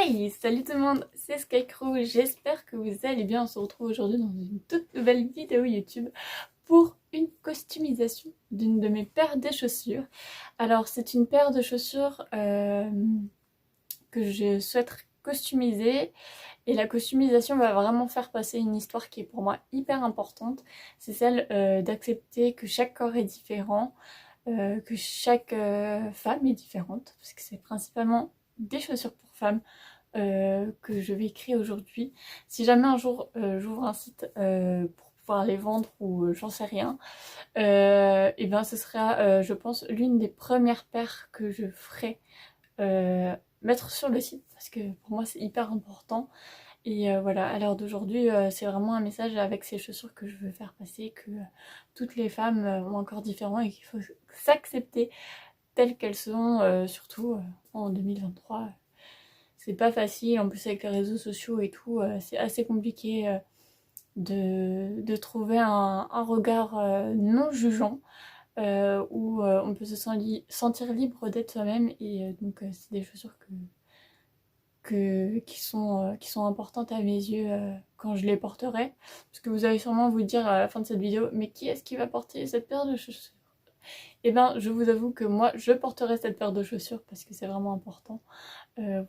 Hey, salut tout le monde, c'est Skycrow, j'espère que vous allez bien. On se retrouve aujourd'hui dans une toute nouvelle vidéo YouTube pour une customisation d'une de mes paires de chaussures. Alors c'est une paire de chaussures que je souhaite customiser et la customisation va vraiment faire passer une histoire qui est pour moi hyper importante. C'est celle d'accepter que chaque corps est différent, que chaque femme est différente parce que c'est principalement des chaussures pour femmes que je vais créer aujourd'hui. Si jamais un jour j'ouvre un site pour pouvoir les vendre ou j'en sais rien, et bien ce sera je pense l'une des premières paires que je ferai mettre sur le site parce que pour moi c'est hyper important. Et voilà, à l'heure d'aujourd'hui, c'est vraiment un message avec ces chaussures que je veux faire passer, que toutes les femmes ont un corps différent et qu'il faut s'accepter telles qu'elles sont, surtout en 2023. C'est pas facile, en plus avec les réseaux sociaux et tout, c'est assez compliqué de trouver un regard non jugeant, où on peut se sentir libre d'être soi-même. Et donc c'est des chaussures qui sont importantes à mes yeux quand je les porterai. Parce que vous allez sûrement vous dire à la fin de cette vidéo, mais qui est-ce qui va porter cette paire de chaussures? Et ben je vous avoue que moi je porterai cette paire de chaussures parce que c'est vraiment important.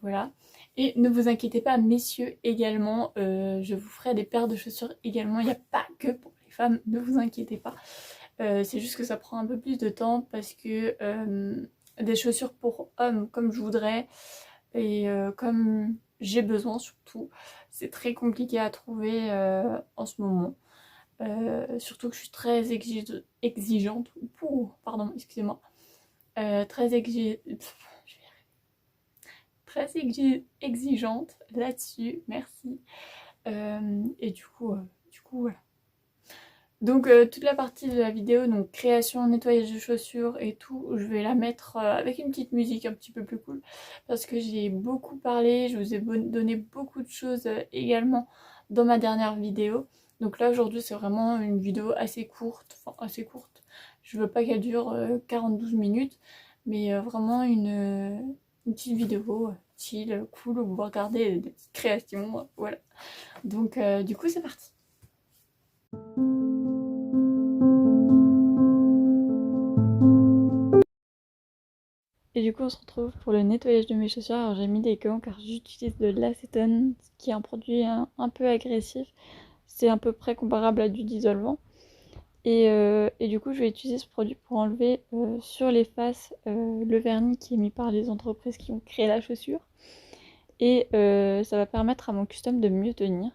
Voilà. Et ne vous inquiétez pas, messieurs, également, je vous ferai des paires de chaussures également. Il n'y a pas que pour les femmes, ne vous inquiétez pas. C'est juste que ça prend un peu plus de temps parce que des chaussures pour hommes comme je voudrais et comme j'ai besoin surtout, c'est très compliqué à trouver en ce moment. Surtout que je suis très exigeante. Pardon, excusez-moi. Très exigeante là-dessus, merci. Et du coup, voilà. Donc toute la partie de la vidéo, donc création, nettoyage de chaussures et tout, je vais la mettre avec une petite musique un petit peu plus cool parce que j'ai beaucoup parlé, je vous ai donné beaucoup de choses également dans ma dernière vidéo. Donc là aujourd'hui c'est vraiment une vidéo assez courte, enfin assez courte. Je veux pas qu'elle dure 42 minutes, mais vraiment une petite vidéo chill, cool où vous regardez des petites créations, voilà. Donc du coup c'est parti. Et du coup, on se retrouve pour le nettoyage de mes chaussures. Alors, j'ai mis des gants car j'utilise de l'acétone, qui est un produit un peu agressif. C'est à peu près comparable à du dissolvant. Et du coup, je vais utiliser ce produit pour enlever sur les faces le vernis qui est mis par les entreprises qui ont créé la chaussure. Et ça va permettre à mon custom de mieux tenir.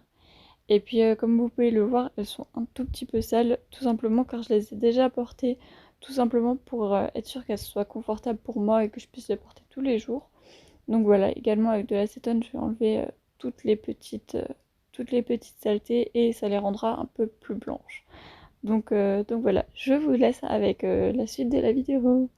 Et puis, comme vous pouvez le voir, elles sont un tout petit peu sales, tout simplement car je les ai déjà portées, tout simplement pour être sûre qu'elles soient confortables pour moi et que je puisse les porter tous les jours. Donc voilà, également avec de l'acétone, je vais enlever toutes les petites saletés et ça les rendra un peu plus blanches. Donc voilà, je vous laisse avec la suite de la vidéo.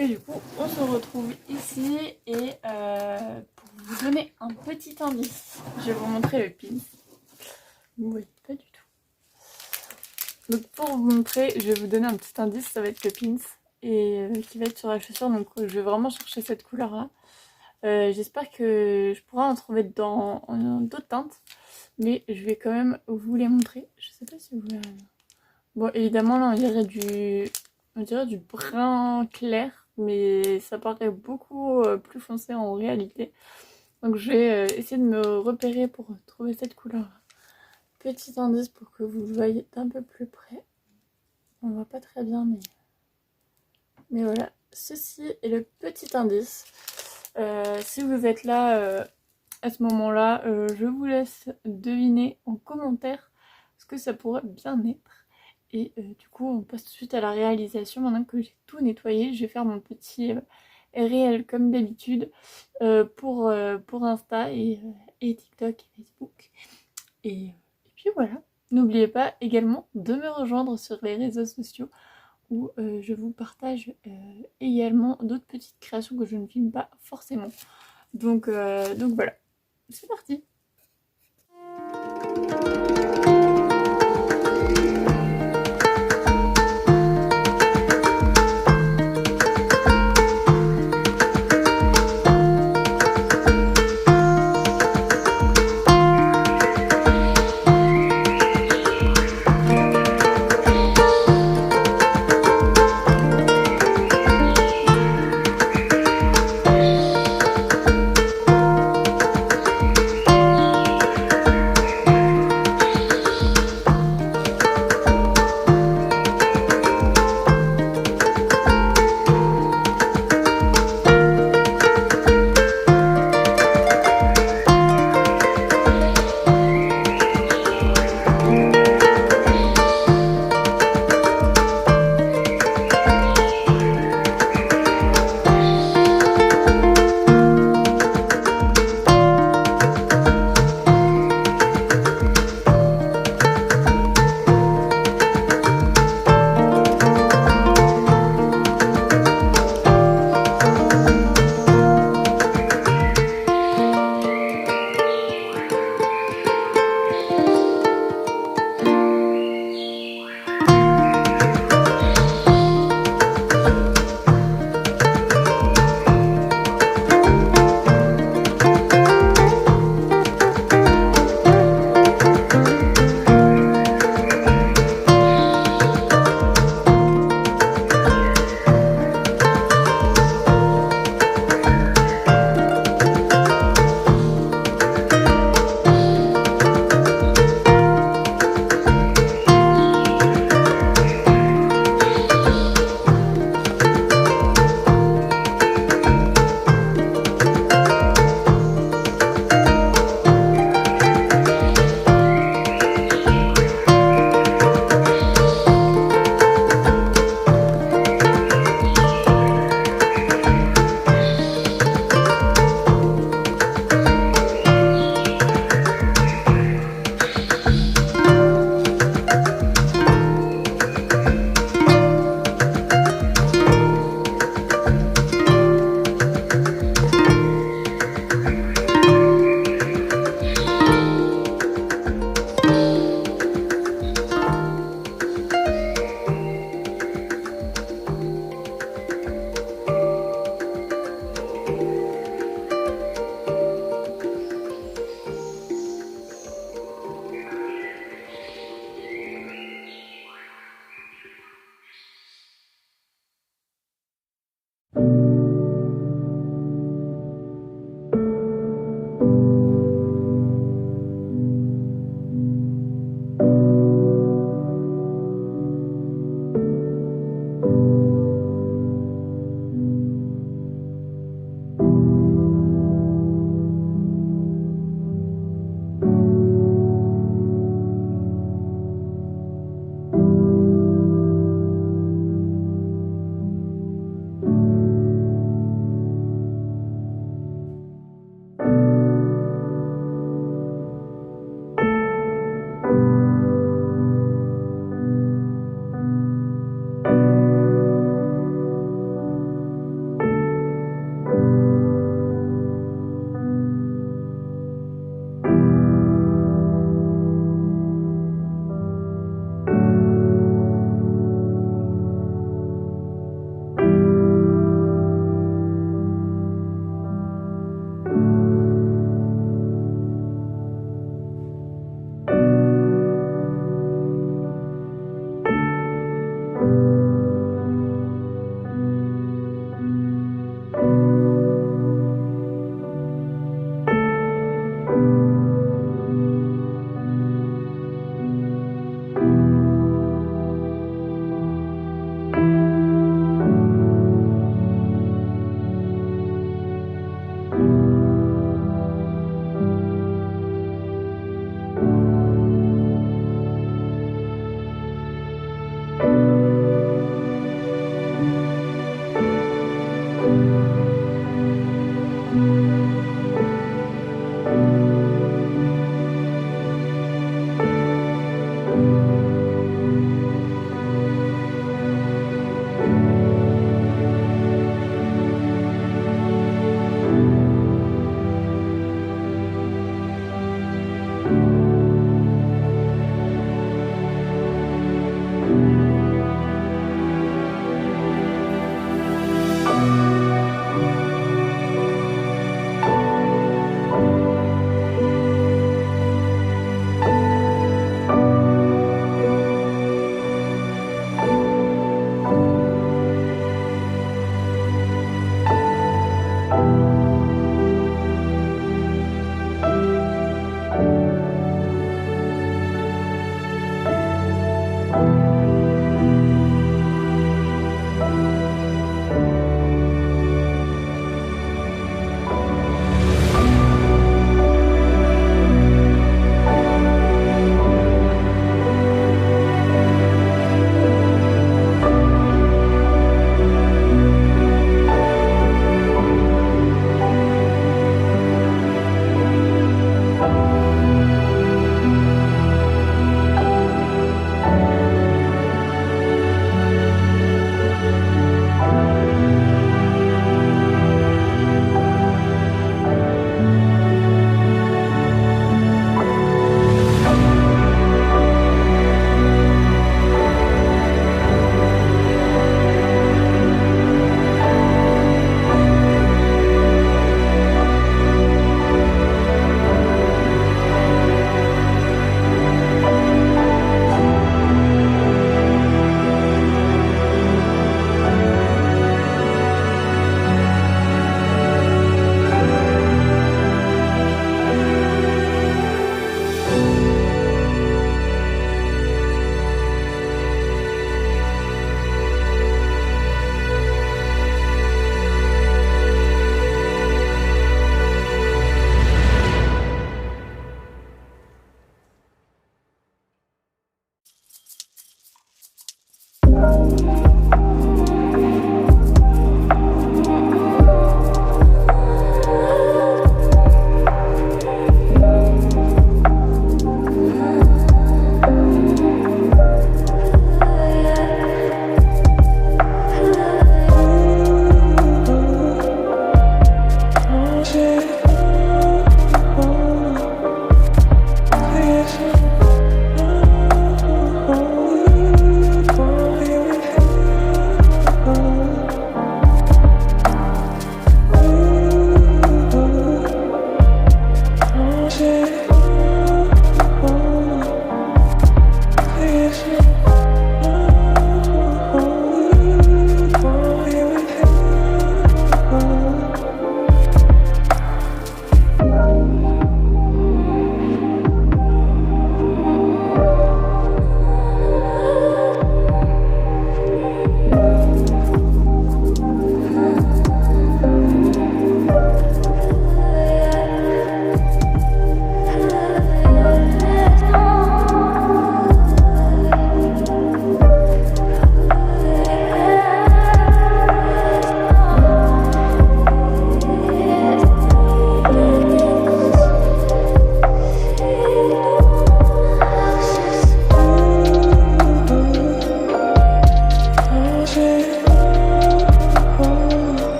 Et du coup, on se retrouve ici et pour vous donner un petit indice, je vais vous montrer le pin. Vous voyez pas du tout. Donc pour vous montrer, je vais vous donner un petit indice, ça va être le pins et qui va être sur la chaussure. Donc je vais vraiment chercher cette couleur là. J'espère que je pourrai en trouver en d'autres teintes, mais je vais quand même vous les montrer. Je sais pas si vous verrez. Bon, évidemment là on dirait du brun clair, mais ça paraît beaucoup plus foncé en réalité. Donc je vais essayer de me repérer pour trouver cette couleur. Petit indice pour que vous le voyez d'un peu plus près. On voit pas très bien, mais voilà. Ceci est le petit indice. Si vous êtes là à ce moment-là, je vous laisse deviner en commentaire ce que ça pourrait bien être. Et du coup, on passe tout de suite à la réalisation. Maintenant que j'ai tout nettoyé, je vais faire mon petit réel comme d'habitude pour Insta et TikTok et Facebook. Et puis voilà. N'oubliez pas également de me rejoindre sur les réseaux sociaux où je vous partage également d'autres petites créations que je ne filme pas forcément. Donc voilà, c'est parti!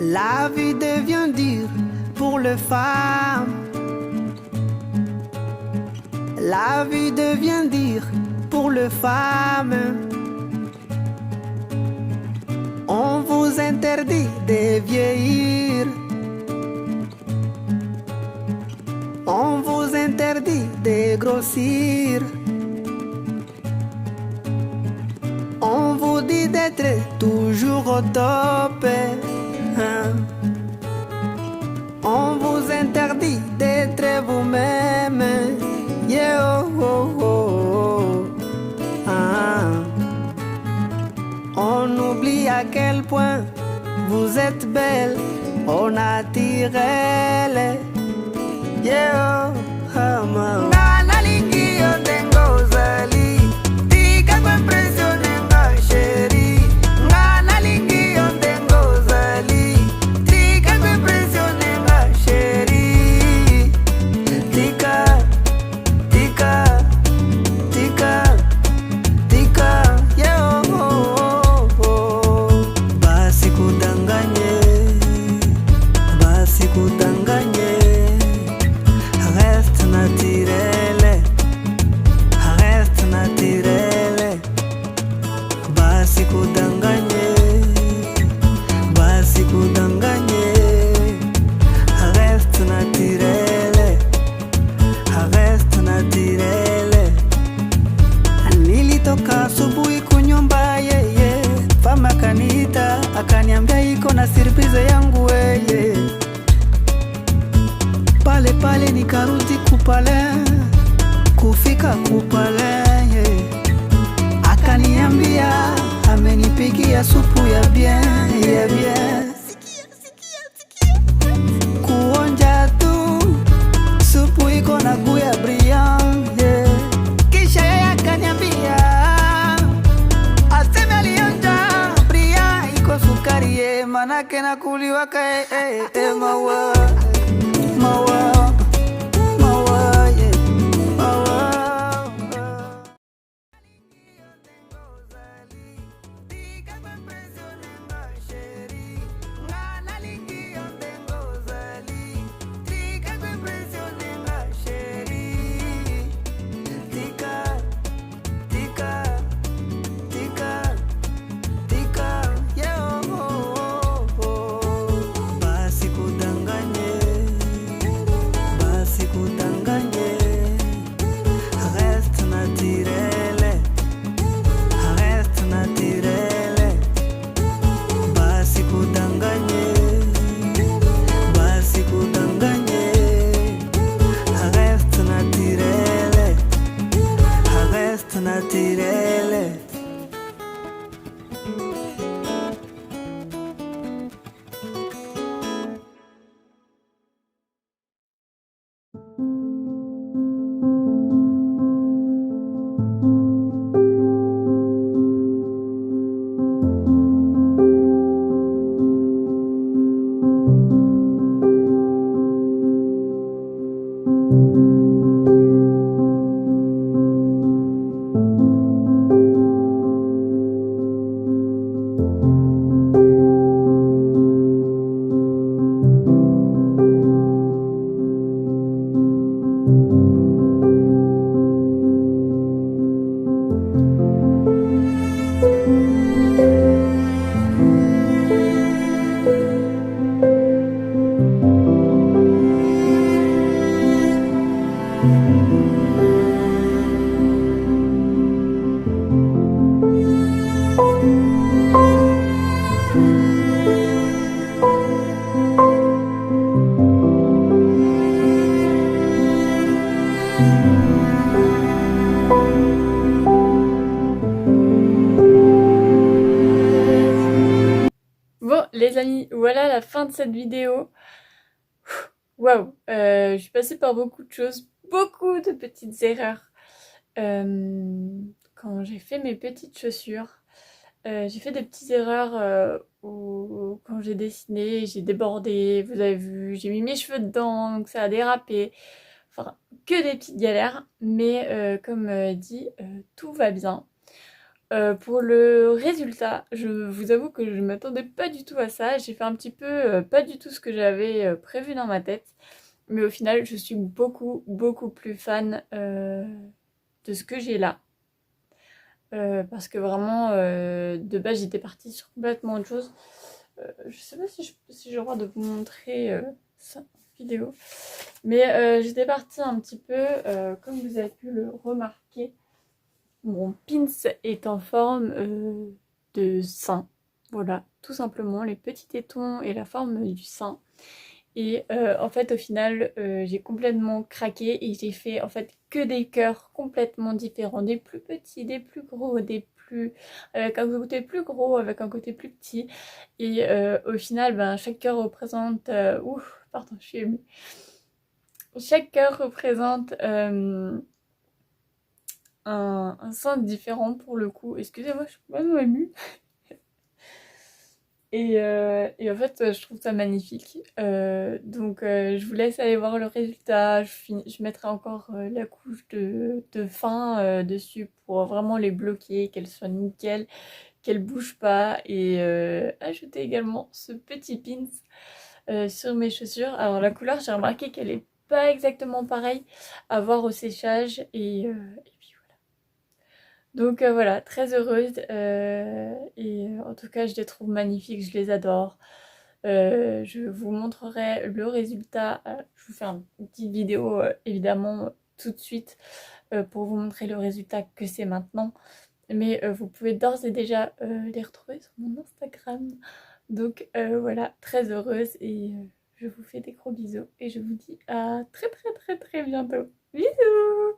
La vie devient dure pour les femmes. La vie devient dure pour les femmes. On vous interdit de vieillir. On vous interdit de grossir. On vous dit d'être toujours au top. On vous interdit d'être vous-même. Yeah, oh, oh, oh. Ah. On oublie à quel point vous êtes belle au naturel. Yeah, oh, oh, oh. Akaniambia iko na surprise yangu weye. Pale pale nikarudi kupale, kufika kupale akaniambia amenipikia supu ya bien, ya bien. Kuonja tu supu iko na guya brillant Kisha yeye akaniambia aseme alionja sukari manake nakuliwa kae mawa mawa mawa mawa. Bon les amis, voilà la fin de cette vidéo. Waouh, je suis passée par beaucoup de choses, beaucoup de petites erreurs. Quand j'ai fait mes petites chaussures, j'ai fait des petites erreurs où quand j'ai dessiné, j'ai débordé, vous avez vu, j'ai mis mes cheveux dedans, donc ça a dérapé. Enfin, que des petites galères, mais comme dit, tout va bien. Pour le résultat, je vous avoue que je ne m'attendais pas du tout à ça. J'ai fait un petit peu pas du tout ce que j'avais prévu dans ma tête. Mais au final, je suis beaucoup plus fan de ce que j'ai là. Parce que vraiment, de base, j'étais partie sur complètement autre chose. Je sais pas si j'ai le droit de vous montrer ça en vidéo. Mais j'étais partie un petit peu, comme vous avez pu le remarquer, mon pins est en forme de sein. Voilà, tout simplement, les petits tétons et la forme du sein. Et en fait, au final, j'ai complètement craqué et j'ai fait en fait que des cœurs complètement différents. Des plus petits, des plus gros, des plus... avec un côté plus gros, avec un côté plus petit. Et au final, ben, chaque cœur représente... ouf, pardon, je suis émue. Chaque cœur représente un sein différent pour le coup. Excusez-moi, je suis complètement émue. Et en fait, je trouve ça magnifique. Donc, je vous laisse aller voir le résultat. Je mettrai encore la couche de fin dessus pour vraiment les bloquer, qu'elles soient nickel, qu'elles bougent pas. Et ajouter également ce petit pins sur mes chaussures. Alors la couleur, j'ai remarqué qu'elle est pas exactement pareille à voir au séchage. Et puis voilà. Donc voilà, très heureuse et en tout cas je les trouve magnifiques, je les adore. Je vous montrerai le résultat, je vous fais une petite vidéo évidemment tout de suite pour vous montrer le résultat que c'est maintenant. Mais vous pouvez d'ores et déjà les retrouver sur mon Instagram. Donc voilà, très heureuse et je vous fais des gros bisous et je vous dis à très bientôt. Bisous!